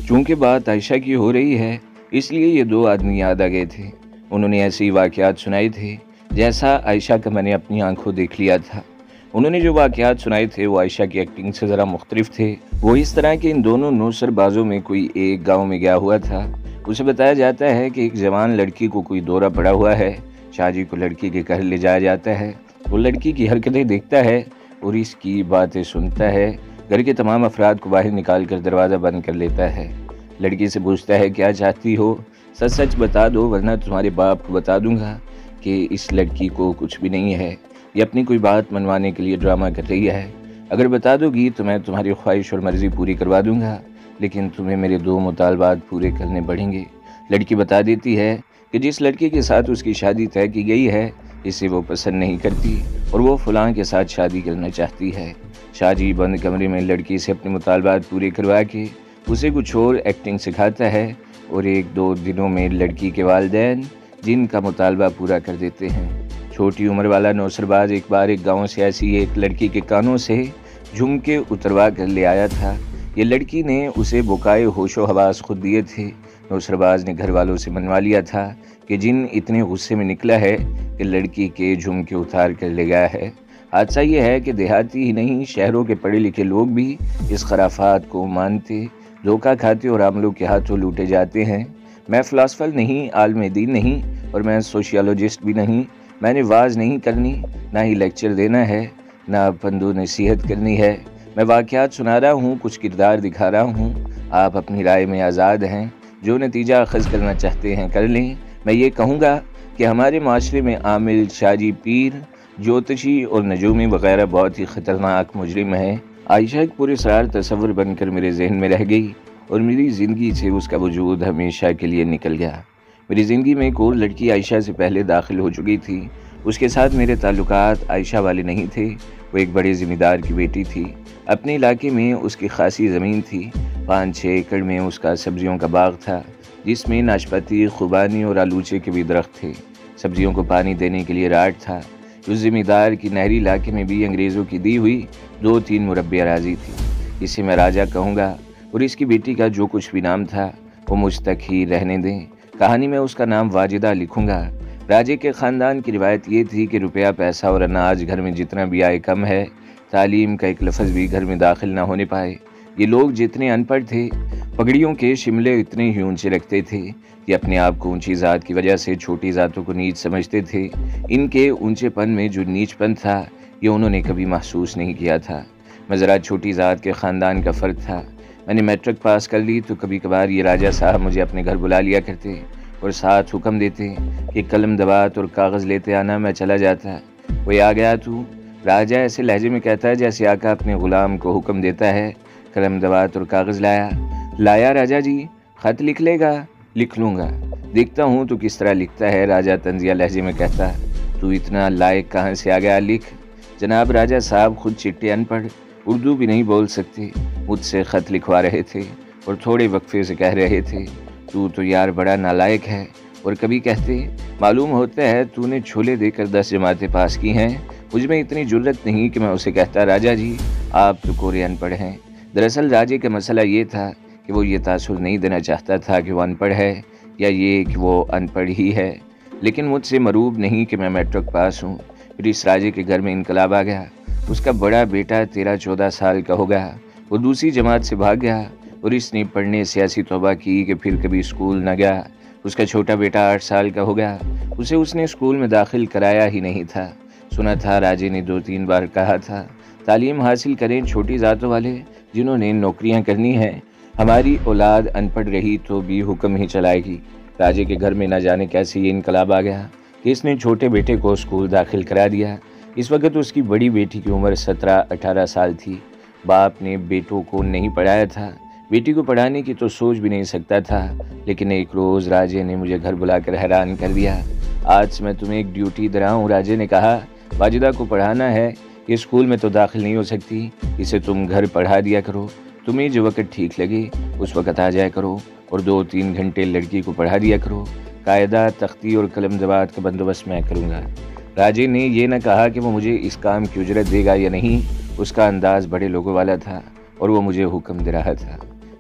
چونکہ بات عائشہ کی ہو رہی ہے اس لیے یہ دو آدمی یاد آ گئے تھے۔ انہوں نے ایسے ہی واقعات سنائے تھے جیسا عائشہ کا میں نے اپنی آنکھوں دیکھ لیا تھا۔ انہوں نے جو واقعات سنائے تھے وہ عائشہ کی ایکٹنگ سے ذرا مختلف تھے۔ وہ اس طرح کہ ان دونوں نوسر بازوں میں کوئی ایک گاؤں میں گیا ہوا تھا۔ اسے بتایا جاتا ہے کہ ایک جوان لڑکی کو کوئی دورہ پڑا ہوا ہے۔ شاہ جی کو لڑکی کے گھر لے جایا جاتا ہے۔ وہ لڑکی کی حرکتیں دیکھتا ہے اور اس کی باتیں سنتا ہے۔ گھر کے تمام افراد کو باہر نکال کر دروازہ بند کر لیتا ہے۔ لڑکی سے پوچھتا ہے کیا چاہتی ہو، سچ سچ بتا دو ورنہ تمہارے باپ کو بتا دوں گا کہ اس لڑکی کو کچھ بھی نہیں ہے، یہ اپنی کوئی بات منوانے کے لیے ڈرامہ کر رہی ہے۔ اگر بتا دو گی تو میں تمہاری خواہش اور مرضی پوری کروا دوں گا، لیکن تمہیں میرے دو مطالبات پورے کرنے پڑیں گے۔ لڑکی بتا دیتی ہے کہ جس لڑکی کے ساتھ اس کی شادی طے کی گئی ہے اسے وہ پسند نہیں کرتی اور وہ فلاں کے ساتھ شادی کرنا چاہتی ہے۔ شاہ جی بند کمرے میں لڑکی سے اپنے مطالبات پورے کروا کے اسے کچھ اور ایکٹنگ سکھاتا ہے اور ایک دو دنوں میں لڑکی کے والدین جن کا مطالبہ پورا کر دیتے ہیں۔ چھوٹی عمر والا نوسر باز ایک بار ایک گاؤں سے ایسی ایک لڑکی کے کانوں سے جھمکے اتروا کر لے آیا تھا۔ یہ لڑکی نے اسے بقائے ہوش و حواس خود دیے تھے۔ نوسر باز نے گھر والوں سے منوا لیا تھا کہ جن اتنے غصے میں نکلا ہے کہ لڑکی کے جھمکے اتار کر لے گیا ہے۔ حادثہ یہ ہے کہ دیہاتی ہی نہیں شہروں کے پڑھے لکھے لوگ بھی اس خرافات کو مانتے، دھوکہ کھاتے اور عاملوں کے ہاتھوں لوٹے جاتے ہیں۔ میں فلاسفر نہیں، عالم دین نہیں اور میں سوشیالوجسٹ بھی نہیں۔ میں نے واز نہیں کرنی، نہ ہی لیکچر دینا ہے، نہ پند و نصیحت کرنی ہے۔ میں واقعات سنا رہا ہوں، کچھ کردار دکھا رہا ہوں۔ آپ اپنی رائے میں آزاد ہیں، جو نتیجہ اخذ کرنا چاہتے ہیں کر لیں۔ میں یہ کہوں گا کہ ہمارے معاشرے میں عامل، شاجی پیر، جوتشی اور نجومی وغیرہ بہت ہی خطرناک مجرم ہیں۔ عائشہ ایک پورے سرار تصور بن کر میرے ذہن میں رہ گئی اور میری زندگی سے اس کا وجود ہمیشہ کے لیے نکل گیا۔ میری زندگی میں ایک اور لڑکی عائشہ سے پہلے داخل ہو چکی تھی۔ اس کے ساتھ میرے تعلقات عائشہ والے نہیں تھے۔ وہ ایک بڑے ذمہ دار کی بیٹی تھی۔ اپنے علاقے میں اس کی خاصی زمین تھی۔ 5-6 ایکڑ میں اس کا سبزیوں کا باغ تھا، جس میں ناشپاتی، خوبانی اور آلوچے کے بھی درخت تھے۔ سبزیوں کو پانی دینے کے لیے راٹ تھا۔ اس ذمہ دار کی نہری علاقے میں بھی انگریزوں کی دی ہوئی 2-3 مربع اراضی تھی۔ اسے میں راجہ کہوں گا اور اس کی بیٹی کا جو کچھ بھی نام تھا وہ مجھ تک ہی رہنے دیں۔ کہانی میں اس کا نام واجدہ لکھوں گا۔ راجے کے خاندان کی روایت یہ تھی کہ روپیہ، پیسہ اور اناج گھر میں جتنا بھی آئے کم ہے، تعلیم کا ایک لفظ بھی گھر میں داخل نہ ہونے پائے۔ یہ لوگ جتنے ان پڑھ تھے، پگڑیوں کے شملے اتنے ہی اونچے رکھتے تھے۔ یہ اپنے آپ کو اونچی ذات کی وجہ سے چھوٹی ذاتوں کو نیچ سمجھتے تھے۔ ان کے اونچے پن میں جو نیچ پن تھا یہ انہوں نے کبھی محسوس نہیں کیا تھا۔ میں ذرا چھوٹی ذات کے خاندان کا فرد تھا۔ میں نے میٹرک پاس کر لی تو کبھی کبھار یہ راجہ صاحب مجھے اپنے گھر بلا لیا کرتے اور ساتھ حکم دیتے کہ قلم دوات اور کاغذ لیتے آنا۔ میں چلا جاتا۔ وہ آ گیا تو؟ راجہ ایسے لہجے میں کہتا ہے جیسے آقا اپنے غلام کو حکم دیتا ہے۔ قلم دوات اور کاغذ لایا راجہ جی؟ خط لکھ لے گا؟ لکھ لوں گا، دیکھتا ہوں تو کس طرح لکھتا ہے۔ راجہ طنزیہ لہجے میں کہتا تو اتنا لائق کہاں سے آ گیا؟ لکھ۔ جناب راجہ صاحب خود چٹے ان پڑھ، اردو بھی نہیں بول سکتے، مجھ سے خط لکھوا رہے تھے اور تھوڑے وقفے سے کہہ رہے تھے تو یار بڑا نالائق ہے۔ اور کبھی کہتے معلوم ہوتا ہے تو نے چھولے دے کر 10 جماعتیں پاس کی ہیں۔ مجھ میں اتنی جرت نہیں کہ میں اسے کہتا راجہ جی آپ تو کورے ان پڑھ ہیں۔ دراصل راجے کا مسئلہ یہ تھا کہ وہ یہ تاثر نہیں دینا چاہتا تھا کہ وہ ان پڑھ ہے یا یہ کہ وہ ان پڑھ ہی ہے، لیکن مجھ سے مروب نہیں کہ میں میٹرک پاس ہوں۔ پھر اس راجے کے گھر میں انقلاب آ گیا۔ اس کا بڑا بیٹا 13-14 سال کا ہو گیا۔ وہ دوسری جماعت سے بھاگ گیا اور اس نے پڑھنے سے ایسی توبہ کی کہ پھر کبھی اسکول نہ گیا۔ اس کا چھوٹا بیٹا 8 سال کا ہو گیا۔ اسے اس نے اسکول میں داخل کرایا ہی نہیں تھا۔ سنا تھا راجے نے 2-3 بار کہا تھا تعلیم حاصل کریں چھوٹی ذاتوں والے جنہوں نے نوکریاں کرنی ہیں، ہماری اولاد ان پڑھ رہی تو بھی حکم ہی چلائے گی۔ راجے کے گھر میں نہ جانے کیسے یہ انقلاب آ گیا کہ اس نے چھوٹے بیٹے کو اسکول داخل کرا دیا۔ اس وقت اس کی بڑی بیٹی کی عمر 17-18 سال تھی۔ باپ نے بیٹوں کو نہیں پڑھایا تھا، بیٹی کو پڑھانے کی تو سوچ بھی نہیں سکتا تھا، لیکن ایک روز راجے نے مجھے گھر بلا کر حیران کر دیا۔ آج سے میں تمہیں ایک ڈیوٹی دے رہا ہوں۔ راجے نے کہا واجدہ کو پڑھانا ہے، یہ اسکول میں تو داخل نہیں ہو سکتی، اسے تم گھر پڑھا دیا کرو، تمہیں جو وقت ٹھیک لگے اس وقت آ جایا کرو اور 2-3 گھنٹے لڑکی کو پڑھا دیا کرو۔ قاعدہ، تختی اور قلم دوات کا بندوبست میں کروں گا۔ راجے نے یہ نہ کہا کہ وہ مجھے اس کام کی اجرت دے گا یا نہیں، اس کا انداز بڑے لوگوں والا تھا اور وہ مجھے حکم دے رہا تھا۔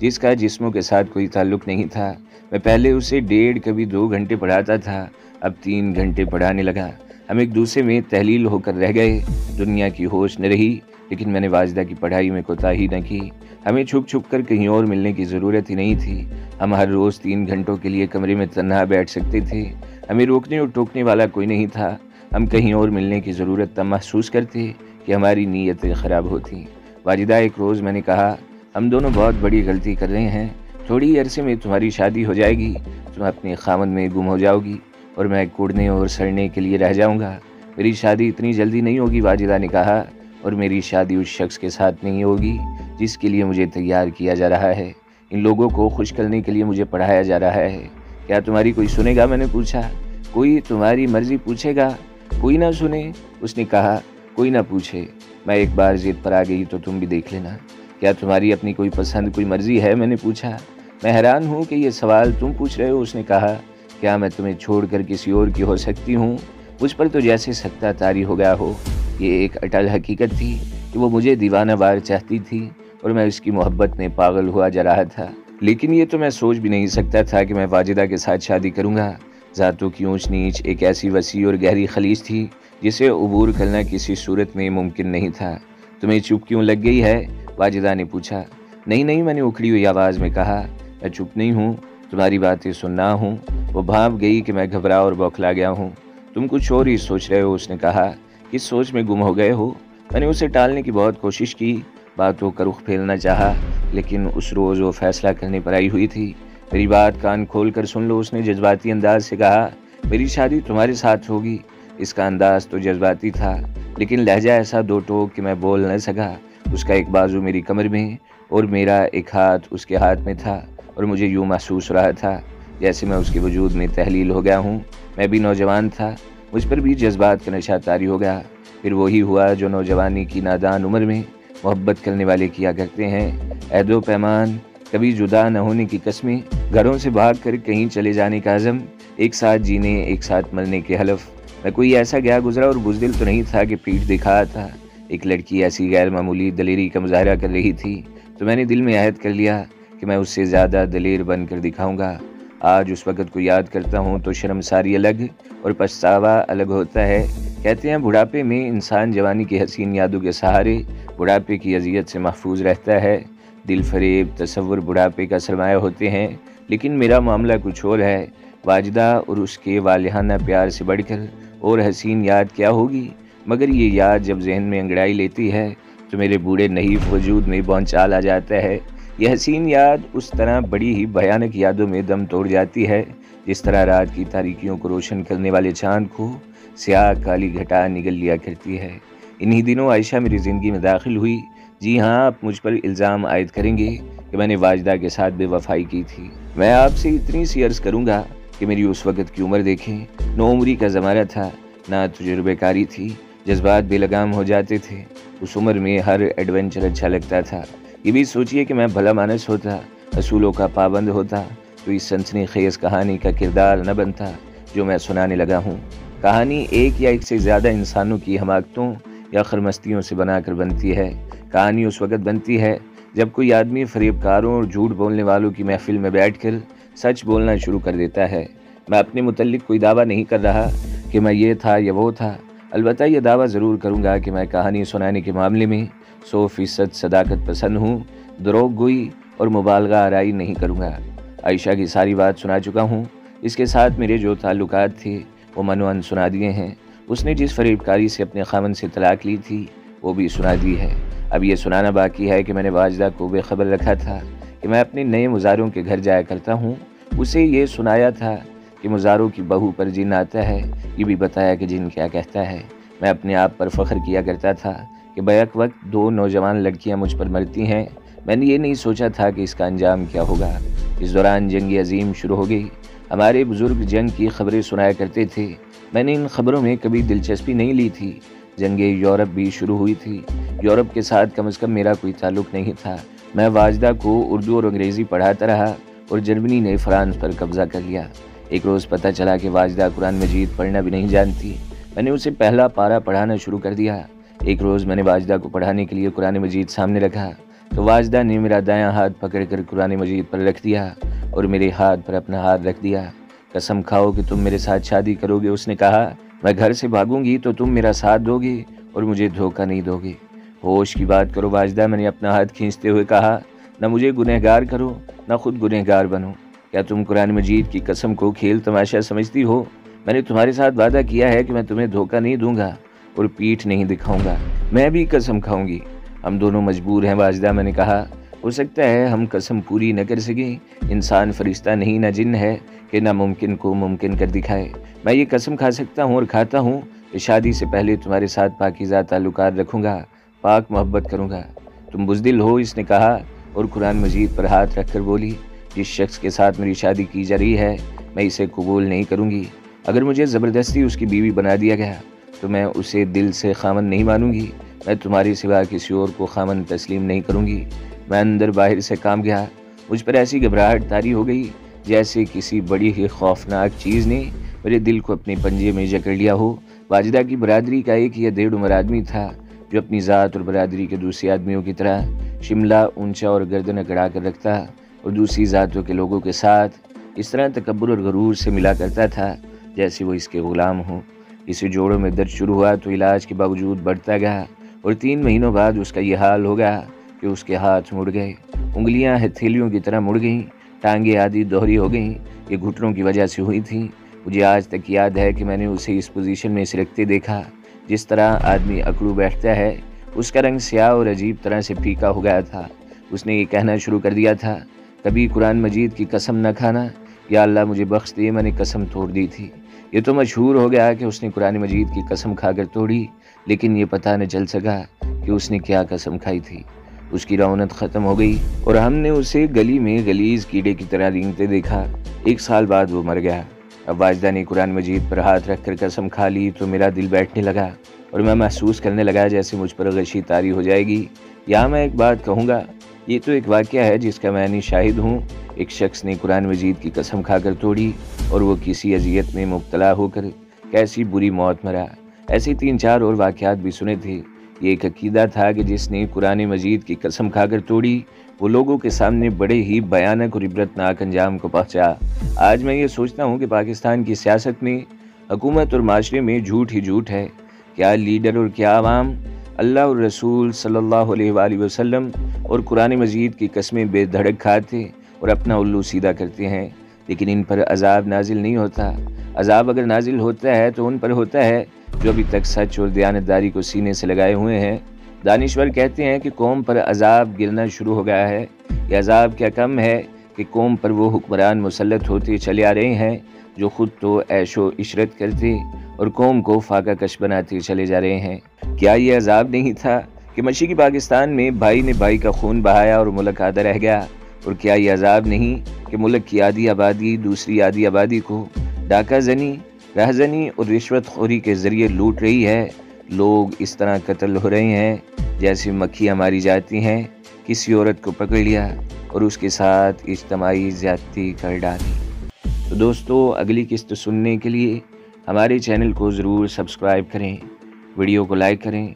جس کا جسموں کے ساتھ کوئی تعلق نہیں تھا۔ میں پہلے اسے 1.5 کبھی 2 گھنٹے پڑھاتا تھا، اب 3 گھنٹے پڑھانے لگا۔ ہم ایک دوسرے میں تحلیل ہو کر رہ گئے۔ دنیا کی ہوش نہ رہی، لیکن میں نے واجدہ کی پڑھائی میں کوتاہی نہ کی۔ ہمیں چھپ چھپ کر کہیں اور ملنے کی ضرورت ہی نہیں تھی۔ ہم ہر روز 3 گھنٹوں کے لیے کمرے میں تنہا بیٹھ سکتے تھے۔ ہمیں روکنے اور ٹوکنے والا کوئی نہیں تھا۔ ہم کہیں اور ملنے کی ضرورت تب محسوس کرتے کہ ہماری نیتیں خراب ہوتیں۔ واجدہ، ایک روز میں نے کہا، ہم دونوں بہت بڑی غلطی کر رہے ہیں۔ تھوڑی عرصے میں تمہاری شادی ہو جائے گی، تم اپنے خاوند میں گم ہو جاؤ گی اور میں کوڑنے اور سڑنے کے لیے رہ جاؤں گا۔ میری شادی اتنی جلدی نہیں ہوگی، واجدہ نے کہا، اور میری شادی اس شخص کے ساتھ نہیں ہوگی جس کے لیے مجھے تیار کیا جا رہا ہے۔ ان لوگوں کو خوش کرنے کے لیے مجھے پڑھایا جا رہا ہے۔ کیا تمہاری کوئی سنے گا؟ میں نے پوچھا۔ کوئی تمہاری مرضی پوچھے گا، کوئی نہ سنے؟ اس نے کہا، کوئی نہ پوچھے۔ میں ایک بار ضد پر آ گئی تو تم بھی دیکھ لینا۔ کیا تمہاری اپنی کوئی پسند، کوئی مرضی ہے؟ میں نے پوچھا۔ میں حیران ہوں کہ یہ سوال تم پوچھ رہے ہو، اس نے کہا۔ کیا میں تمہیں چھوڑ کر کسی اور کی ہو سکتی ہوں؟ مجھ پر تو جیسے سکتہ طاری ہو گیا ہو۔ یہ ایک اٹل حقیقت تھی کہ وہ مجھے دیوانہ وار چاہتی تھی اور میں اس کی محبت میں پاگل ہوا جا رہا تھا۔ لیکن یہ تو میں سوچ بھی نہیں سکتا تھا کہ میں واجدہ کے ساتھ شادی کروں گا۔ ذاتوں کی اونچ نیچ ایک ایسی وسیع اور گہری خلیج تھی جسے عبور کرنا کسی صورت میں ممکن نہیں تھا۔ تمہیں چپ کیوں لگ گئی ہے؟ واجدہ نے پوچھا۔ نہیں، میں نے اکھڑی ہوئی آواز میں کہا، میں چپ نہیں ہوں، تمہاری باتیں سننا ہوں۔ وہ بھانپ گئی کہ میں گھبرا اور بوکھلا گیا ہوں۔ تم کچھ اور ہی سوچ رہے ہو، اس نے کہا۔ کس سوچ میں گم ہو گئے ہو؟ میں نے اسے ٹالنے کی بہت کوشش کی، باتوں کا رخ پھیرنا چاہا، لیکن اس روز وہ فیصلہ کرنے پر آئی ہوئی تھی۔ میری بات کان کھول کر سن لو، اس نے جذباتی انداز سے کہا۔ میری شادی تمہارے ساتھ ہوگی۔ اس کا انداز تو جذباتی تھا، لیکن لہجہ ایسا دو ٹوک کہ میں بول نہ سکا۔ اس کا ایک بازو میری کمر میں اور میرا ایک ہاتھ اس کے ہاتھ میں تھا، اور مجھے یوں محسوس ہو رہا تھا جیسے میں اس کے وجود میں تحلیل ہو گیا ہوں۔ میں بھی نوجوان تھا، مجھ پر بھی جذبات کا نشہ طاری ہو گیا۔ پھر وہی ہوا جو نوجوانی کی نادان عمر میں محبت کرنے والے کیا کرتے ہیں۔ عہد و پیمان، کبھی جدا نہ ہونے کی قسمیں، گھروں سے بھاگ کر کہیں چلے جانے کا عزم، ایک ساتھ جینے، ایک ساتھ مرنے کے حلف۔ میں کوئی ایسا گیا گزرا اور بزدل تو نہیں تھا کہ پیٹھ دکھایا تھا۔ ایک لڑکی ایسی غیر معمولی دلیری کا مظاہرہ کر رہی تھی تو میں نے دل میں عہد کر لیا کہ میں اس سے زیادہ دلیر بن کر دکھاؤں گا۔ آج اس وقت کو یاد کرتا ہوں تو شرمساری الگ اور پچھتاوا الگ ہوتا ہے۔ کہتے ہیں بڑھاپے میں انسان جوانی کی حسین یادوں کے سہارے بڑھاپے کی اذیت سے محفوظ رہتا ہے۔ دل فریب تصور بڑھاپے کا سرمایہ ہوتے ہیں، لیکن میرا معاملہ کچھ اور ہے۔ واجدہ اور اس کے والہانہ پیار سے بڑھ کر اور حسین یاد کیا ہوگی؟ مگر یہ یاد جب ذہن میں انگڑائی لیتی ہے تو میرے بوڑھے نحیف وجود میں بھونچال آ جاتا ہے۔ یہ حسین یاد اس طرح بڑی ہی بھیانک یادوں میں دم توڑ جاتی ہے جس طرح رات کی تاریکیوں کو روشن کرنے والے چاند کو سیاہ کالی گھٹا نگل لیا کرتی ہے۔ انہی دنوں عائشہ میری زندگی میں داخل ہوئی۔ جی ہاں، آپ مجھ پر الزام عائد کریں گے کہ میں نے واجدہ کے ساتھ بے وفائی کی تھی۔ میں آپ سے اتنی سی عرض کروں گا کہ میری اس وقت کی عمر دیکھیں۔ نوعمری کا زمانہ تھا، نہ تجربے کاری تھی، جذبات بے لگام ہو جاتے تھے۔ اس عمر میں ہر ایڈونچر اچھا لگتا تھا۔ یہ بھی سوچئے کہ میں بھلا مانس ہوتا، اصولوں کا پابند ہوتا تو اس سنسنی خیز کہانی کا کردار نہ بنتا جو میں سنانے لگا ہوں۔ کہانی ایک یا ایک سے زیادہ انسانوں کی حماقتوں یا خرمستیوں سے بنا کر بنتی ہے۔ کہانی اس وقت بنتی ہے جب کوئی آدمی فریب کاروں اور جھوٹ بولنے والوں کی محفل میں بیٹھ کر سچ بولنا شروع کر دیتا ہے۔ میں اپنے متعلق کوئی دعویٰ نہیں کر رہا کہ میں یہ تھا یا وہ تھا، البتہ یہ دعویٰ ضرور کروں گا کہ میں کہانی سنانے کے معاملے میں 100% صداقت پسند ہوں، دروغ گوئی اور مبالغہ آرائی نہیں کروں گا۔ عائشہ کی ساری بات سنا چکا ہوں، اس کے ساتھ میرے جو تعلقات تھے وہ منوان سنا دیے ہیں۔ اس نے جس فریب کاری سے اپنے خاوند سے طلاق لی تھی وہ بھی سنا دی ہے۔ اب یہ سنانا باقی ہے کہ میں نے واجدہ کو بے خبر رکھا تھا کہ میں اپنے نئے مزاروں کے گھر جایا کرتا ہوں۔ اسے یہ سنایا تھا کہ مزاروں کی بہو پر جن آتا ہے، یہ بھی بتایا کہ جن کیا کہتا ہے۔ میں اپنے آپ پر فخر کیا کرتا تھا کہ بیک وقت 2 نوجوان لڑکیاں مجھ پر مرتی ہیں۔ میں نے یہ نہیں سوچا تھا کہ اس کا انجام کیا ہوگا۔ اس دوران جنگ عظیم شروع ہو گئی۔ ہمارے بزرگ جنگ کی خبریں سنایا کرتے تھے، میں نے ان خبروں میں کبھی دلچسپی نہیں لی تھی۔ جنگ یورپ بھی شروع ہوئی تھی۔ یورپ کے ساتھ کم از کم میرا کوئی تعلق نہیں تھا۔ میں واجدہ کو اردو اور انگریزی پڑھاتا رہا اور جرمنی نے فرانس پر قبضہ کر لیا۔ ایک روز پتہ چلا کہ واجدہ قرآن مجید پڑھنا بھی نہیں جانتی۔ میں نے اسے پہلا پارہ پڑھانا شروع کر دیا۔ ایک روز میں نے واجدہ کو پڑھانے کے لیے قرآن مجید سامنے رکھا۔ تو واجدہ نے میرا دایاں ہاتھ پکڑ کر قرآن مجید پر رکھ دیا اور میرے ہاتھ پر اپنا ہاتھ رکھ دیا۔ قسم کھاؤ کہ تم میرے ساتھ شادی کرو گے۔ اس نے کہا میں گھر سے بھاگوں گی تو تم میرا ساتھ دو گے اور مجھے دھوکہ نہیں دو گے۔ ہوش کی بات کرو واجدہ، میں نے اپنا ہاتھ کھینچتے ہوئے کہا، نہ مجھے گنہگار کرو نہ خود گنہگار بنو۔ کیا تم قرآن مجید کی قسم کو کھیل تماشا سمجھتی ہو؟ میں نے تمہارے ساتھ وعدہ کیا ہے کہ میں تمہیں دھوکہ نہیں دوں گا اور پیٹھ نہیں دکھاؤں گا۔ میں بھی قسم کھاؤں گی۔ ہم دونوں مجبور ہیں واجدہ، میں نے کہا۔ ہو سکتا ہے ہم قسم پوری نہ کر سکیں، انسان فرشتہ نہیں نہ جن ہے کہ ناممکن کو ممکن کر دکھائے۔ میں یہ قسم کھا سکتا ہوں اور کھاتا ہوں کہ شادی سے پہلے تمہارے ساتھ پاکیزہ تعلقات رکھوں گا، پاک محبت کروں گا۔ تم بزدل ہو، اس نے کہا اور قرآن مجید پر ہاتھ رکھ کر بولی، جس شخص کے ساتھ میری شادی کی جا رہی ہے میں اسے قبول نہیں کروں گی۔ اگر مجھے زبردستی اس کی بیوی بنا دیا گیا تو میں اسے دل سے خامن نہیں مانوں گی۔ میں تمہاری سوا کسی اور کو خامن تسلیم نہیں کروں گی۔ میں اندر باہر سے کام گیا، مجھ پر ایسی گھبراہٹ طاری ہو گئی جیسے کسی بڑی ہی خوفناک چیز نے میرے دل کو اپنے پنجے میں جکڑ لیا ہو۔ واجدہ کی برادری کا ایک یا ڈیڑھ عمر آدمی تھا جو اپنی ذات اور برادری کے دوسرے آدمیوں کی طرح شملہ اونچا اور گردن اکڑا کر رکھتا اور دوسری ذاتوں کے لوگوں کے ساتھ اس طرح تکبر اور غرور سے ملا کرتا تھا جیسے وہ اس کے غلام ہوں۔ اسے جوڑوں میں درد شروع ہوا تو علاج کے باوجود بڑھتا گیا اور 3 مہینوں بعد اس کا یہ حال ہو گیا کہ اس کے ہاتھ مڑ گئے، انگلیاں ہتھیلیوں کی طرح مڑ گئیں، ٹانگیں آدھی دوہری ہو گئیں۔ یہ گھٹنوں کی وجہ سے ہوئی تھیں۔ مجھے آج تک یاد ہے کہ میں نے اسے اس پوزیشن میں سرکتے دیکھا جس طرح آدمی اکڑو بیٹھتا ہے۔ اس کا رنگ سیاہ اور عجیب طرح سے پھیکا ہو گیا تھا۔ اس نے یہ کہنا شروع کر دیا تھا، کبھی قرآن مجید کی قسم نہ کھانا، یا اللہ مجھے بخش دے، میں نے قسم توڑ دی تھی۔ یہ تو مشہور ہو گیا کہ اس نے قرآن مجید کی قسم کھا کر توڑی، لیکن یہ پتہ نہ چل سکا کہ اس نے کیا قسم کھائی تھی۔ اس کی رونق ختم ہو گئی اور ہم نے اسے گلی میں غلیظ کیڑے کی طرح رینگتے دیکھا۔ 1 سال بعد وہ مر گیا۔ اب واجدہ نے قرآن مجید پر ہاتھ رکھ کر قسم کھا لی تو میرا دل بیٹھنے لگا اور میں محسوس کرنے لگا جیسے مجھ پر غشی طاری ہو جائے گی۔ یہاں میں ایک بات کہوں گا، یہ تو ایک واقعہ ہے جس کا میں شاہد ہوں۔ ایک شخص نے قرآن مجید کی قسم کھا کر توڑی اور وہ کسی اذیت میں مبتلا ہو کر کیسی بری موت مرا۔ ایسے 3-4 اور واقعات بھی سنے تھے۔ یہ ایک عقیدہ تھا کہ جس نے قرآن مجید کی قسم کھا کر توڑی وہ لوگوں کے سامنے بڑے ہی بھیانک اور عبرتناک انجام کو پہنچا۔ آج میں یہ سوچتا ہوں کہ پاکستان کی سیاست میں، حکومت اور معاشرے میں جھوٹ ہی جھوٹ ہے۔ کیا لیڈر اور کیا عوام اللہ اور رسول صلی اللہ علیہ وآلہ وسلم اور قرآن مجید کی قسمیں بے دھڑک کھاتے اور اپنا الو سیدھا کرتے ہیں، لیکن ان پر عذاب نازل نہیں ہوتا۔ عذاب اگر نازل ہوتا ہے تو ان پر ہوتا ہے جو ابھی تک سچ اور دیانتداری کو سینے سے لگائے ہوئے ہیں۔ دانشور کہتے ہیں کہ قوم پر عذاب گرنا شروع ہو گیا ہے۔ یہ عذاب کیا کم ہے کہ قوم پر وہ حکمران مسلط ہوتے چلے آ رہے ہیں جو خود تو عیش و عشرت کرتے اور قوم کو فاقہ کش بناتے چلے جا رہے ہیں۔ کیا یہ عذاب نہیں تھا کہ مشرقی پاکستان میں بھائی نے بھائی کا خون بہایا اور ملک آدھا رہ گیا؟ اور کیا یہ عذاب نہیں کہ ملک کی آدھی آبادی دوسری آدھی آبادی کو ڈاکہ زنی، رہزنی اور رشوت خوری کے ذریعے لوٹ رہی ہے؟ لوگ اس طرح قتل ہو رہے ہیں جیسے مکھیاں ماری جاتی ہیں۔ کسی عورت کو پکڑ لیا اور اس کے ساتھ اجتماعی زیادتی کر ڈالی۔ تو دوستو، اگلی قسط سننے کے لیے ہمارے چینل کو ضرور سبسکرائب کریں، ویڈیو کو لائک کریں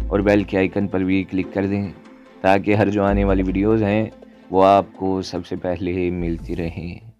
اور بیل کے آئیکن پر بھی کلک کر دیں تاکہ ہر جو آنے والی ویڈیوز ہیں وہ آپ کو سب سے پہلے ملتی رہیں۔